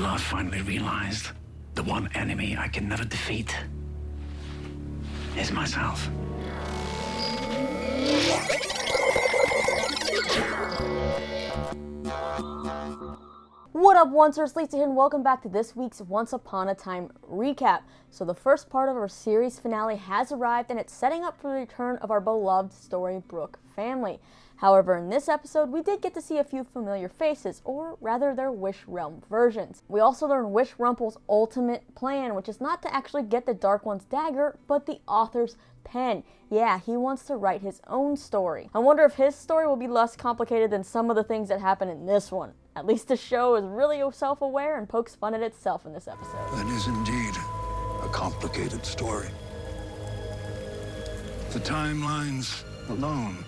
I finally realized the one enemy I can never defeat is myself. What up, Oncers? Lisa here, and welcome back to this week's Once Upon a Time recap. So the first part of our series finale has arrived, and it's setting up for the return of our beloved Storybrooke family. However, in this episode, we did get to see a few familiar faces, or rather their Wish Realm versions. We also learned Wish Rumple's ultimate plan, which is not to actually get the Dark One's dagger, but the author's pen. Yeah, he wants to write his own story. I wonder if his story will be less complicated than some of the things that happen in this one. At least the show is really self-aware and pokes fun at itself in this episode. That is indeed a complicated story. The timelines alone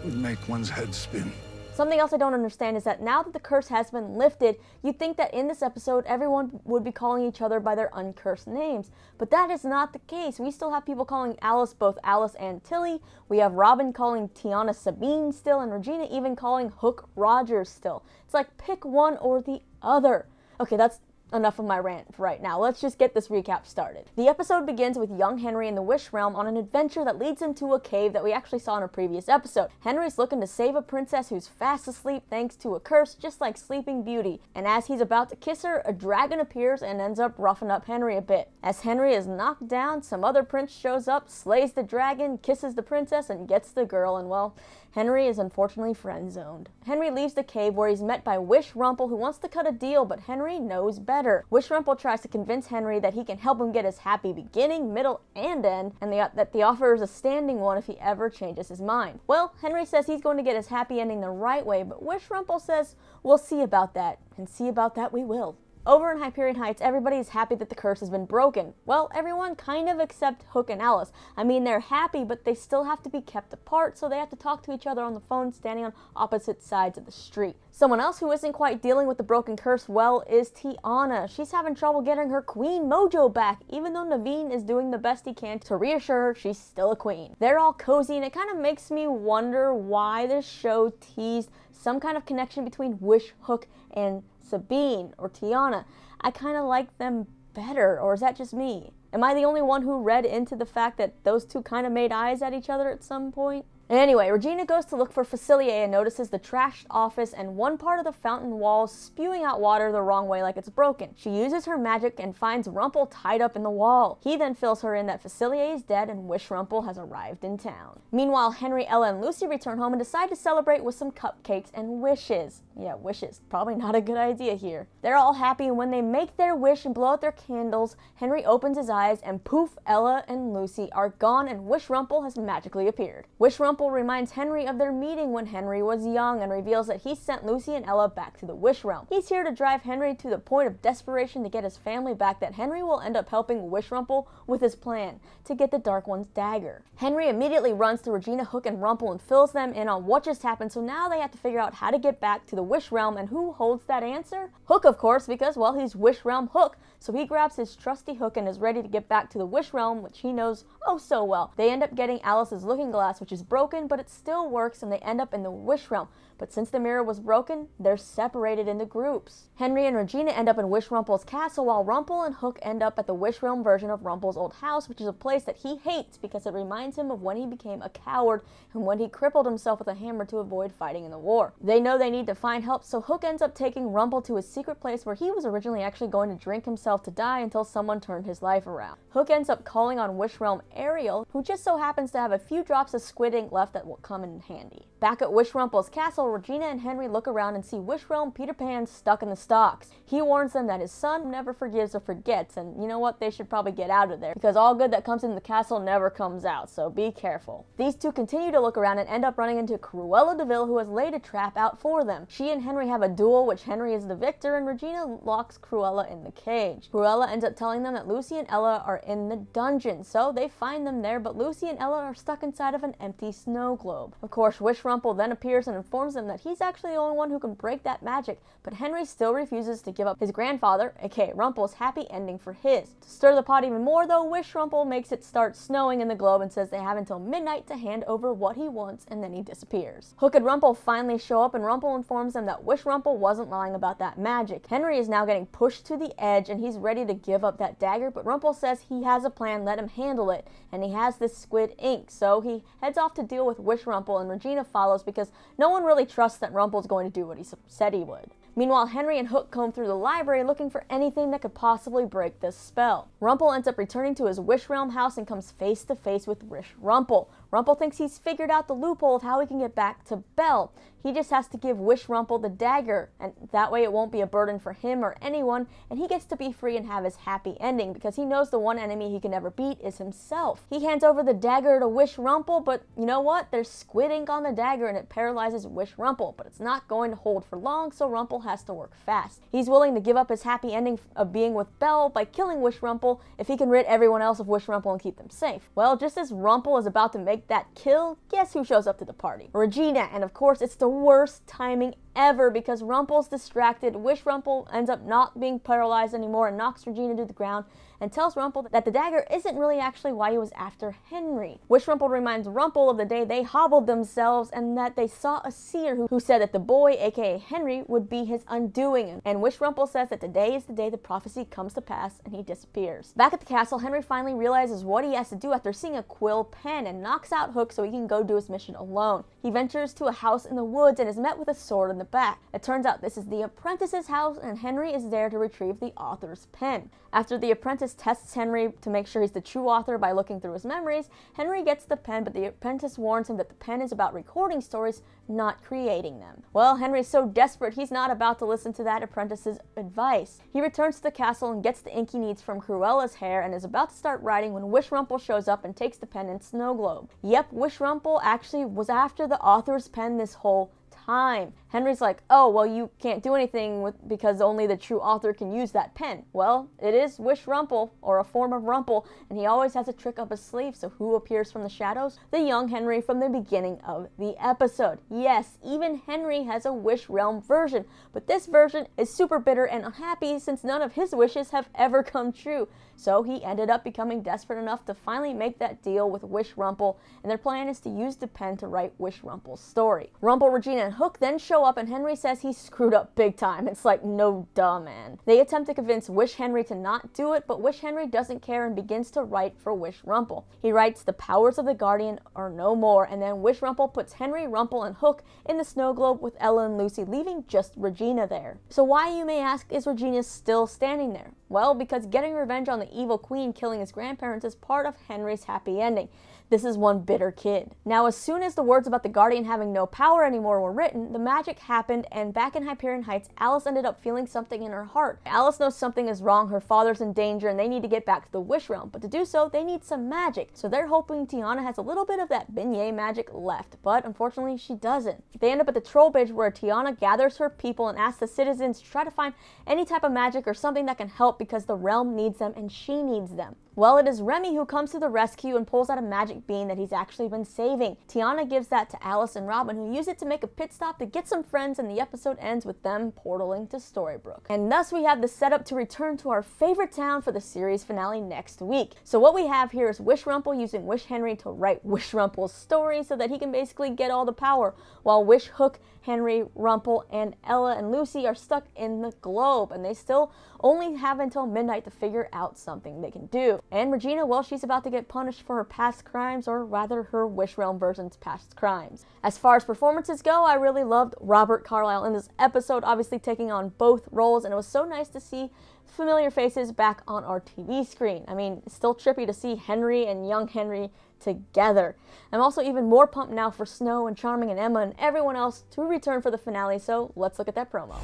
would make one's head spin. Something else I don't understand is that now that the curse has been lifted, you'd think that in this episode everyone would be calling each other by their uncursed names. But that is not the case. We still have people calling Alice both Alice and Tilly. We have Robin calling Tiana Sabine still, and Regina even calling Hook Rogers still. It's like, pick one or the other. Okay, that's enough of my rant for right now. Let's just get this recap started. The episode begins with young Henry in the Wish Realm on an adventure that leads him to a cave that we actually saw in a previous episode. Henry's looking to save a princess who's fast asleep thanks to a curse, just like Sleeping Beauty. And as he's about to kiss her, a dragon appears and ends up roughing up Henry a bit. As Henry is knocked down, some other prince shows up, slays the dragon, kisses the princess, and gets the girl, and well, Henry is unfortunately friend-zoned. Henry leaves the cave where he's met by Wish Rumple, who wants to cut a deal, but Henry knows better. Wish Rumple tries to convince Henry that he can help him get his happy beginning, middle, and end, and that the offer is a standing one if he ever changes his mind. Well, Henry says he's going to get his happy ending the right way, but Wish Rumple says, we'll see about that, and see about that we will. Over in Hyperion Heights, everybody is happy that the curse has been broken. Well, everyone kind of except Hook and Alice. I mean, they're happy, but they still have to be kept apart, so they have to talk to each other on the phone standing on opposite sides of the street. Someone else who isn't quite dealing with the broken curse well is Tiana. She's having trouble getting her queen mojo back, even though Naveen is doing the best he can to reassure her she's still a queen. They're all cozy, and it kind of makes me wonder why this show teased some kind of connection between Wish, Hook, and Sabine or Tiana. I kind of like them better, or is that just me? Am I the only one who read into the fact that those two kind of made eyes at each other at some point? Anyway, Regina goes to look for Facilier and notices the trashed office and one part of the fountain walls spewing out water the wrong way like it's broken. She uses her magic and finds Rumple tied up in the wall. He then fills her in that Facilier is dead and Wish Rumple has arrived in town. Meanwhile, Henry, Ella, and Lucy return home and decide to celebrate with some cupcakes and wishes. Yeah, wishes. Probably not a good idea here. They're all happy, and when they make their wish and blow out their candles, Henry opens his eyes and poof, Ella and Lucy are gone and Wish Rumple has magically appeared. Wish Rumple reminds Henry of their meeting when Henry was young and reveals that he sent Lucy and Ella back to the Wish Realm. He's here to drive Henry to the point of desperation to get his family back that Henry will end up helping Wish Rumple with his plan to get the Dark One's dagger. Henry immediately runs to Regina, Hook, and Rumple and fills them in on what just happened, so now they have to figure out how to get back to the Wish Realm, and who holds that answer? Hook, of course, because, well, he's Wish Realm Hook, so he grabs his trusty hook and is ready to get back to the Wish Realm, which he knows oh so well. They end up getting Alice's looking glass, which is broken, but it still works, and they end up in the Wish Realm. But since the mirror was broken, they're separated into groups. Henry and Regina end up in Wish Rumple's castle, while Rumple and Hook end up at the Wish Realm version of Rumple's old house, which is a place that he hates because it reminds him of when he became a coward and when he crippled himself with a hammer to avoid fighting in the war. They know they need to find help, so Hook ends up taking Rumple to his secret place where he was originally actually going to drink himself to die until someone turned his life around. Hook ends up calling on Wish Realm Ariel, who just so happens to have a few drops of squid ink left that will come in handy. Back at Wish Rumple's castle, Regina and Henry look around and see Wish Realm Peter Pan stuck in the stocks. He warns them that his son never forgives or forgets, and you know what, they should probably get out of there, because all good that comes into the castle never comes out, so be careful. These two continue to look around and end up running into Cruella de Vil, who has laid a trap out for them. She and Henry have a duel, which Henry is the victor, and Regina locks Cruella in the cage. Cruella ends up telling them that Lucy and Ella are in the dungeon, so they find them there, but Lucy and Ella are stuck inside of an empty snow globe. Of course, Wish Rumple then appears and informs them that he's actually the only one who can break that magic, but Henry still refuses to give up his grandfather, aka Rumple's happy ending for his. To stir the pot even more though, Wish Rumple makes it start snowing in the globe and says they have until midnight to hand over what he wants, and then he disappears. Hook and Rumple finally show up and Rumple informs them that Wish Rumple wasn't lying about that magic. Henry is now getting pushed to the edge and he's ready to give up that dagger, but Rumple says he has a plan, let him handle it, and he has this squid ink, so he heads off to deal with Wish Rumple, and Regina follows because no one really trusts that Rumple's going to do what he said he would. Meanwhile, Henry and Hook comb through the library looking for anything that could possibly break this spell. Rumple ends up returning to his Wish Realm house and comes face to face with Wish Rumple. Rumple thinks he's figured out the loophole of how he can get back to Belle. He just has to give Wish Rumple the dagger, and that way it won't be a burden for him or anyone, and he gets to be free and have his happy ending because he knows the one enemy he can never beat is himself. He hands over the dagger to Wish Rumple, but you know what? There's squid ink on the dagger and it paralyzes Wish Rumple, but it's not going to hold for long, so Rumple has to work fast. He's willing to give up his happy ending of being with Belle by killing Wish Rumple if he can rid everyone else of Wish Rumple and keep them safe. Well, just as Rumple is about to make that kill, guess who shows up to the party? Regina, and of course it's the worst timing ever because Rumple's distracted. Wish Rumple ends up not being paralyzed anymore and knocks Regina to the ground and tells Rumple that the dagger isn't really actually why he was after Henry. Wish Rumple reminds Rumple of the day they hobbled themselves and that they saw a seer who said that the boy, aka Henry, would be his undoing. And Wish Rumple says that today is the day the prophecy comes to pass and he disappears. Back at the castle, Henry finally realizes what he has to do after seeing a quill pen and knocks out Hook so he can go do his mission alone. He ventures to a house in the woods and is met with a sword in the back. It turns out this is the apprentice's house and Henry is there to retrieve the author's pen. After the apprentice tests Henry to make sure he's the true author by looking through his memories, Henry gets the pen, but the apprentice warns him that the pen is about recording stories, not creating them. Well, Henry's so desperate he's not about to listen to that apprentice's advice. He returns to the castle and gets the ink he needs from Cruella's hair and is about to start writing when Wish Rumple shows up and takes the pen and snow globe. Yep, Wish Rumple actually was after the author's pen this whole time. Henry's like, oh, well, you can't do anything because only the true author can use that pen. Well, it is Wish Rumple, or a form of Rumple, and he always has a trick up his sleeve, so who appears from the shadows? The young Henry from the beginning of the episode. Yes, even Henry has a Wish Realm version, but this version is super bitter and unhappy since none of his wishes have ever come true. So he ended up becoming desperate enough to finally make that deal with Wish Rumple, and their plan is to use the pen to write Wish Rumple's story. Rumple, Regina, and Hook then show up and Henry says he screwed up big time. It's like, no duh, man. They attempt to convince Wish Henry to not do it, but Wish Henry doesn't care and begins to write for Wish Rumple. He writes the powers of the Guardian are no more, and then Wish Rumple puts Henry, Rumple, and Hook in the snow globe with Ella and Lucy, leaving just Regina there. So why, you may ask, is Regina still standing there? Well, because getting revenge on the evil queen killing his grandparents is part of Henry's happy ending. This is one bitter kid. Now, as soon as the words about the Guardian having no power anymore were written, the magic happened, and back in Hyperion Heights, Alice ended up feeling something in her heart. Alice knows something is wrong, her father's in danger, and they need to get back to the Wish Realm. But to do so, they need some magic. So they're hoping Tiana has a little bit of that beignet magic left, but unfortunately, she doesn't. They end up at the Troll Bridge where Tiana gathers her people and asks the citizens to try to find any type of magic or something that can help because the realm needs them and she needs them. Well, it is Remy who comes to the rescue and pulls out a magic bean that he's actually been saving. Tiana gives that to Alice and Robin, who use it to make a pit stop to get some friends, and the episode ends with them portaling to Storybrooke. And thus we have the setup to return to our favorite town for the series finale next week. So what we have here is Wish Rumple using Wish Henry to write Wish Rumple's story so that he can basically get all the power, while Wish Hook, Henry, Rumple, and Ella and Lucy are stuck in the globe, and they still only have until midnight to figure out something they can do. And Regina, well, she's about to get punished for her past crimes, or rather her Wish Realm version's past crimes. As far as performances go, I really loved Robert Carlyle in this episode, obviously taking on both roles, and it was so nice to see familiar faces back on our TV screen. I mean, it's still trippy to see Henry and young Henry together. I'm also even more pumped now for Snow and Charming and Emma and everyone else to return for the finale, so let's look at that promo.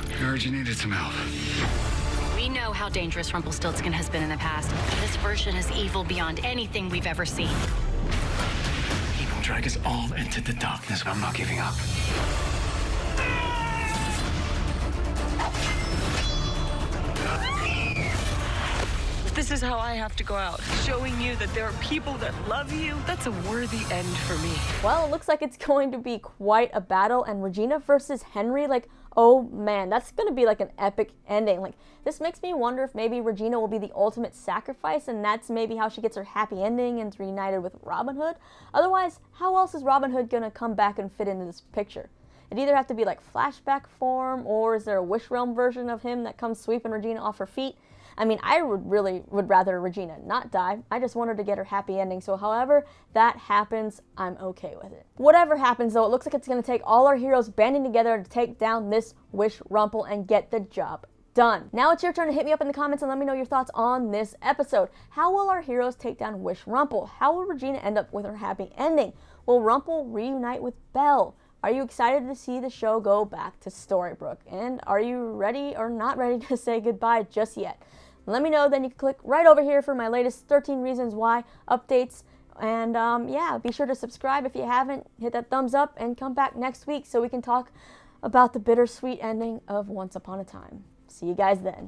I heard you needed some help. We know how dangerous Rumpelstiltskin has been in the past. This version is evil beyond anything we've ever seen. He will drag us all into the darkness. I'm not giving up. This This is how I have to go out, showing you that there are people that love you. That's a worthy end for me. Well, it looks like it's going to be quite a battle, and Regina versus Henry, like, oh man, that's going to be like an epic ending. Like, this makes me wonder if maybe Regina will be the ultimate sacrifice, and that's maybe how she gets her happy ending and is reunited with Robin Hood. Otherwise, how else is Robin Hood going to come back and fit into this picture? It'd either have to be like flashback form, or is there a Wish Realm version of him that comes sweeping Regina off her feet? I mean, I would rather Regina not die. I just want her to get her happy ending. So however that happens, I'm okay with it. Whatever happens though, it looks like it's going to take all our heroes banding together to take down this Wish Rumple and get the job done. Now it's your turn to hit me up in the comments and let me know your thoughts on this episode. How will our heroes take down Wish Rumple? How will Regina end up with her happy ending? Will Rumple reunite with Belle? Are you excited to see the show go back to Storybrooke? And are you ready or not ready to say goodbye just yet? Let me know, then you can click right over here for my latest 13 Reasons Why updates. And yeah, be sure to subscribe if you haven't. Hit that thumbs up and come back next week so we can talk about the bittersweet ending of Once Upon a Time. See you guys then.